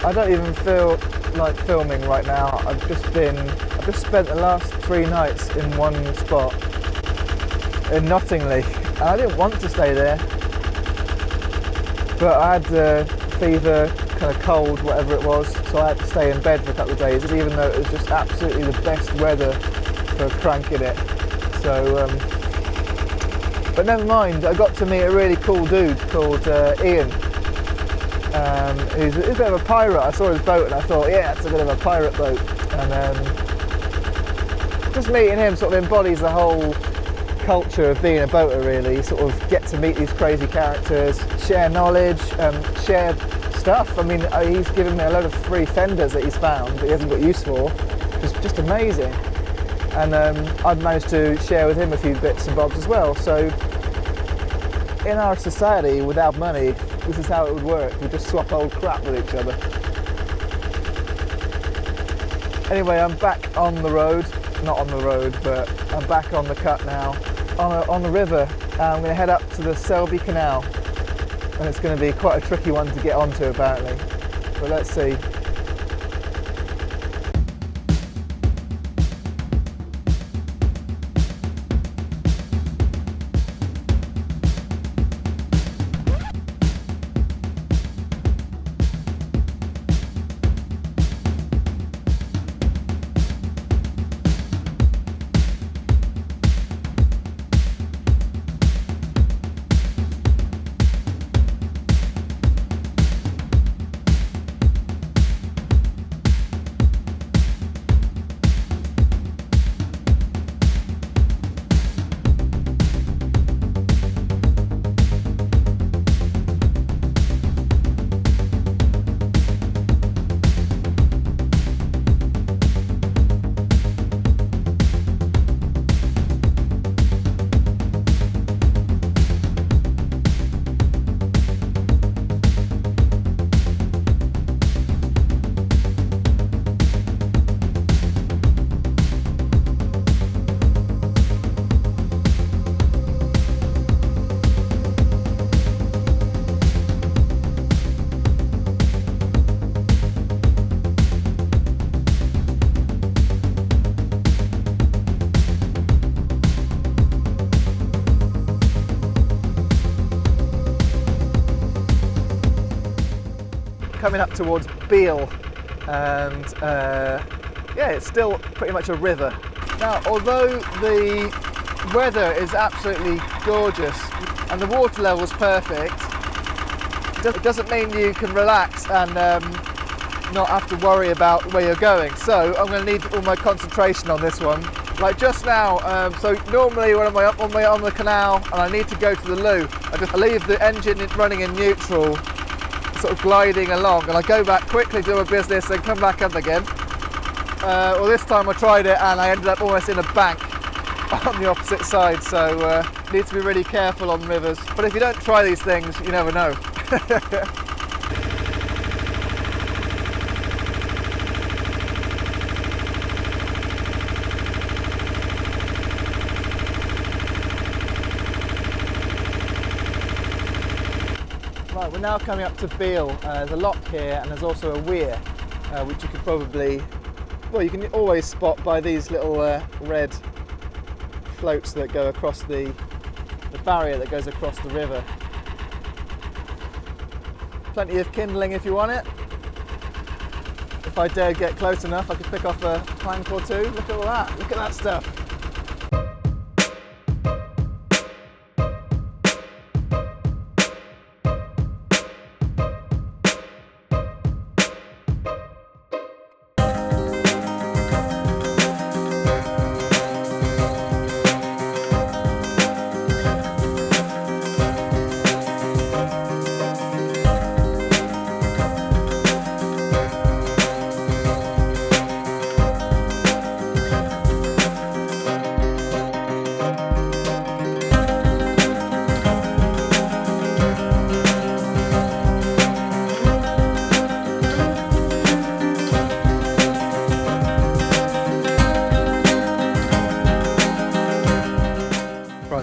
I don't even feel like filming right now. I've just spent the last 3 nights in one spot in Nottingham, and I didn't want to stay there, but I had fever, kind of cold, whatever it was, so I had to stay in bed for a couple of days, even though it was just absolutely the best weather for cranking it. So, but never mind, I got to meet a really cool dude called Ian. He's a bit of a pirate. I saw his boat and I thought, yeah, it's a bit of a pirate boat. And just meeting him sort of embodies the whole culture of being a boater, really. You sort of get to meet these crazy characters, share knowledge, share stuff. I mean, he's given me a load of free fenders that he's found that he hasn't got use for. It's just amazing. And I've managed to share with him a few bits and bobs as well. So in our society, without money, this is how it would work. We just swap old crap with each other. Anyway, I'm back on the road. Not on the road, but I'm back on the cut now. On the river. I'm going to head up to the Selby canal. And it's going to be quite a tricky one to get onto, apparently. But let's see. Coming up towards Beal, and yeah, it's still pretty much a river. Now, although the weather is absolutely gorgeous and the water level is perfect, it doesn't mean you can relax and not have to worry about where you're going. So I'm going to need all my concentration on this one. Like just now, so normally when I'm on the canal and I need to go to the loo, I leave the engine running in neutral, sort of gliding along, and I go back quickly, do my business, then come back up again. Well, this time I tried it and I ended up almost in a bank on the opposite side, so need to be really careful on rivers. But if you don't try these things, you never know. Right, we're now coming up to Beal. There's a lock here and there's also a weir, which you could probably, well, you can always spot by these little red floats that go across the barrier that goes across the river. Plenty of kindling if you want it. If I dare get close enough, I could pick off a plank or two. Look at all that, look at that stuff.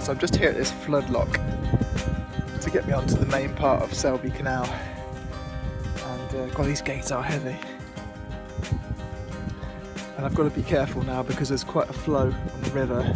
So I'm just here at this flood lock to get me onto the main part of Selby Canal, and God, these gates are heavy. And I've got to be careful now because there's quite a flow on the river.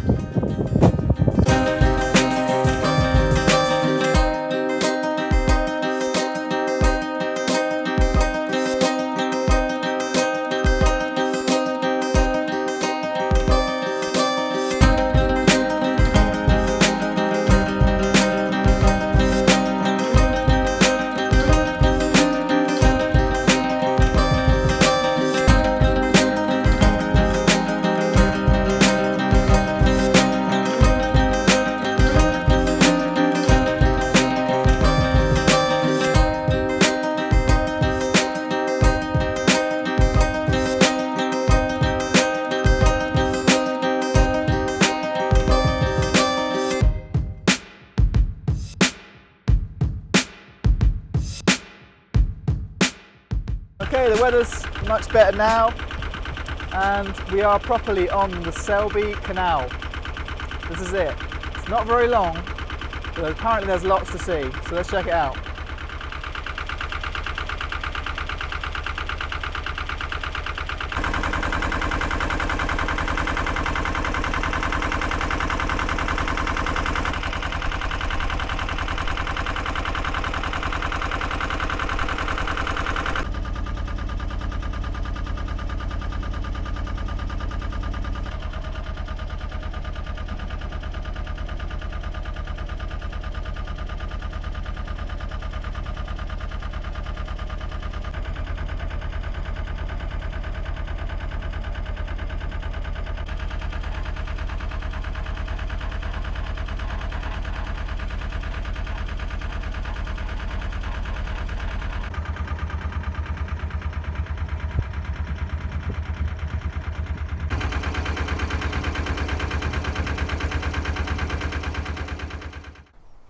Okay, the weather's much better now and we are properly on the Selby canal. This is it. It's not very long, but apparently there's lots to see, so let's check it out.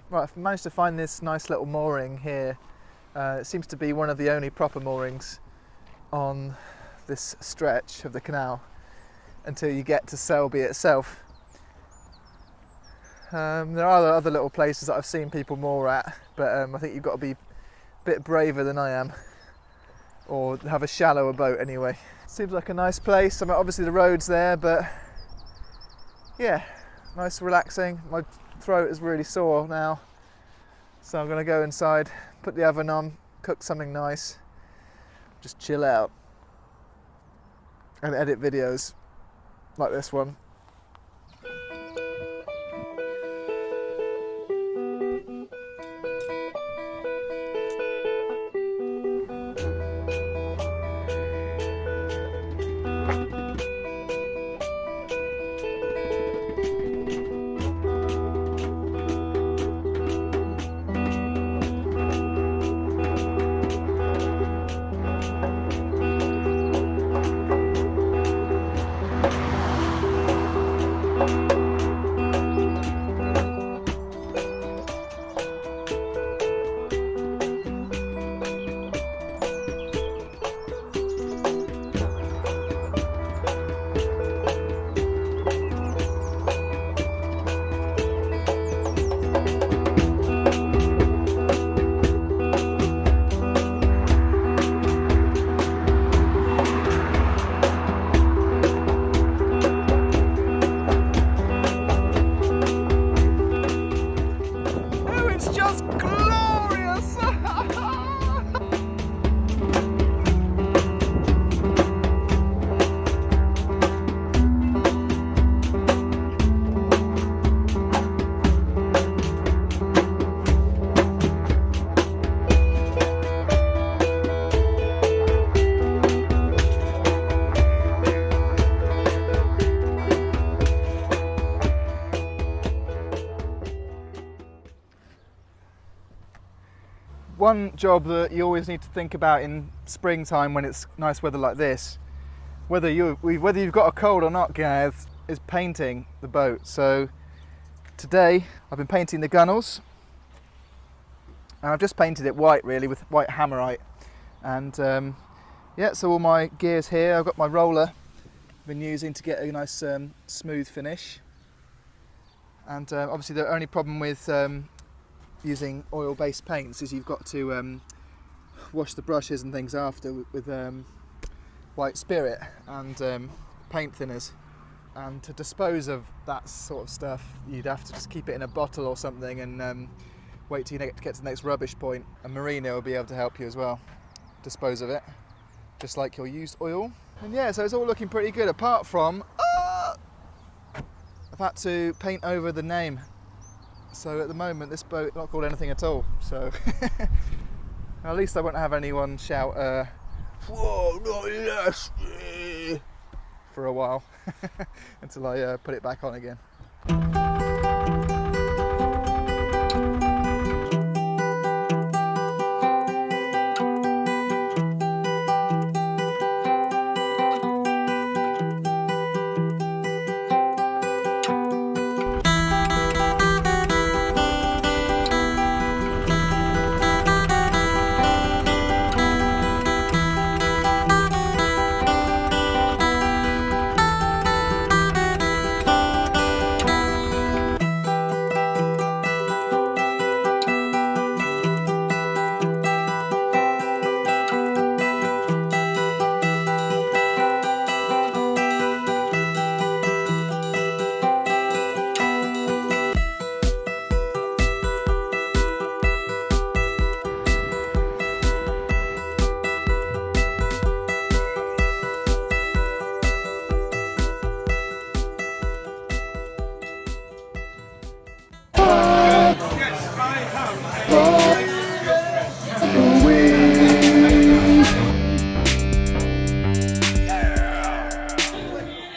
Right, I've managed to find this nice little mooring here. It seems to be one of the only proper moorings on this stretch of the canal until you get to Selby itself. There are other little places that I've seen people moor at, but I think you've got to be a bit braver than I am, or have a shallower boat anyway. Seems like a nice place. I mean, obviously the road's there, but yeah, nice, relaxing. My throat is really sore now, so I'm going to go inside, put the oven on, cook something nice, just chill out and edit videos like this one. One job that you always need to think about in springtime when it's nice weather like this, whether you've got a cold or not, guys, is painting the boat. So today I've been painting the gunnels, and I've just painted it white really with white hammerite. And yeah, so all my gear's here. I've got my roller I've been using to get a nice smooth finish. And obviously the only problem with using oil-based paints is you've got to wash the brushes and things after with white spirit and paint thinners. And to dispose of that sort of stuff, you'd have to just keep it in a bottle or something and wait till you get to the next rubbish point. And Marina will be able to help you as well, dispose of it, just like your used oil. And yeah, so it's all looking pretty good, apart from I've had to paint over the name. So at the moment, this boat is not called anything at all. So at least I won't have anyone shout, "Whoa, not Lassie!" for a while until I put it back on again.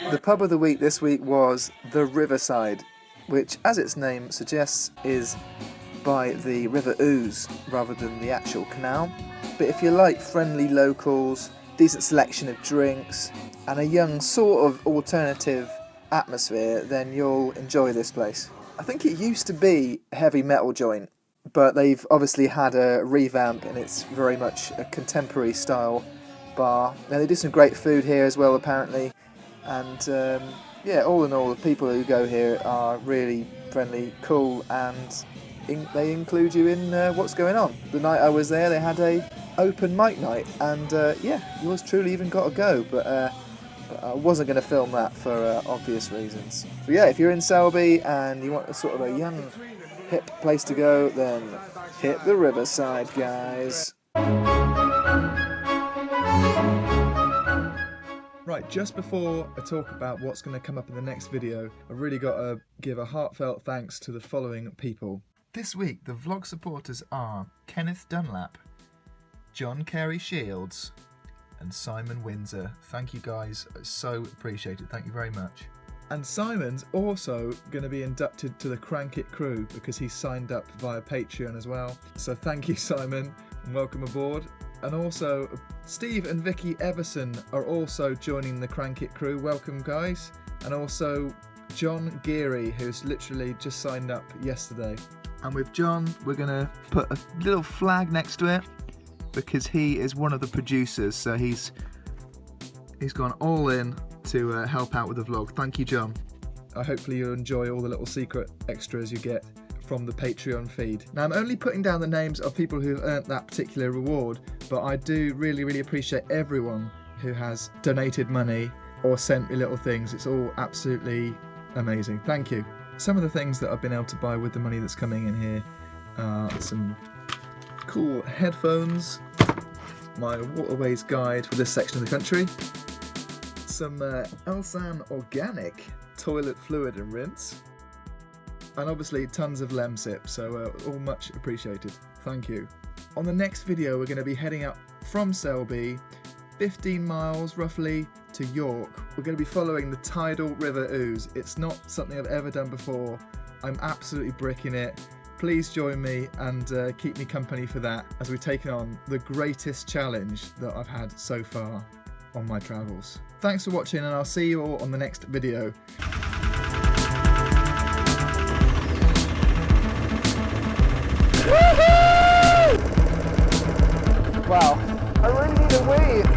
The pub of the week this week was the Riverside, which, as its name suggests, is by the River Ouse rather than the actual canal. But if you like friendly locals, decent selection of drinks, and a young sort of alternative atmosphere, then you'll enjoy this place. I think it used to be a heavy metal joint, but they've obviously had a revamp and it's very much a contemporary style bar. Now they do some great food here as well apparently, and yeah, all in all the people who go here are really friendly, cool, and they include you in what's going on. The night I was there they had a open mic night, and yeah, yours truly even got a go, but I wasn't going to film that for obvious reasons. So yeah, if you're in Selby and you want a sort of a young, hip place to go, then hit the Riverside, guys. Right, just before I talk about what's going to come up in the next video, I've really got to give a heartfelt thanks to the following people. This week, the vlog supporters are Kenneth Dunlap, John Carey Shields, and Simon Windsor. Thank you guys, so appreciated, thank you very much. And Simon's also going to be inducted to the Crank It crew because he's signed up via Patreon as well. So thank you Simon, and welcome aboard. And also Steve and Vicky Everson are also joining the Crank It crew. Welcome guys. And also John Geary, who's literally just signed up yesterday. And with John, we're going to put a little flag next to it because he is one of the producers, so he's gone all in to help out with the vlog. Thank you, John. Hopefully you'll enjoy all the little secret extras you get from the Patreon feed. Now I'm only putting down the names of people who've earned that particular reward, but I do really appreciate everyone who has donated money or sent me little things. It's all absolutely amazing. Thank you. Some of the things that I've been able to buy with the money that's coming in here are some cool headphones, my waterways guide for this section of the country, some Elsan organic toilet fluid and rinse, and obviously tons of Lemsip, so all much appreciated. Thank you. On the next video we're going to be heading up from Selby 15 miles roughly to York. We're going to be following the tidal River Ouse. It's not something I've ever done before. I'm absolutely bricking it. Please join me and keep me company for that as we've taken on the greatest challenge that I've had so far on my travels. Thanks for watching, and I'll see you all on the next video. Wow, I really need a wee.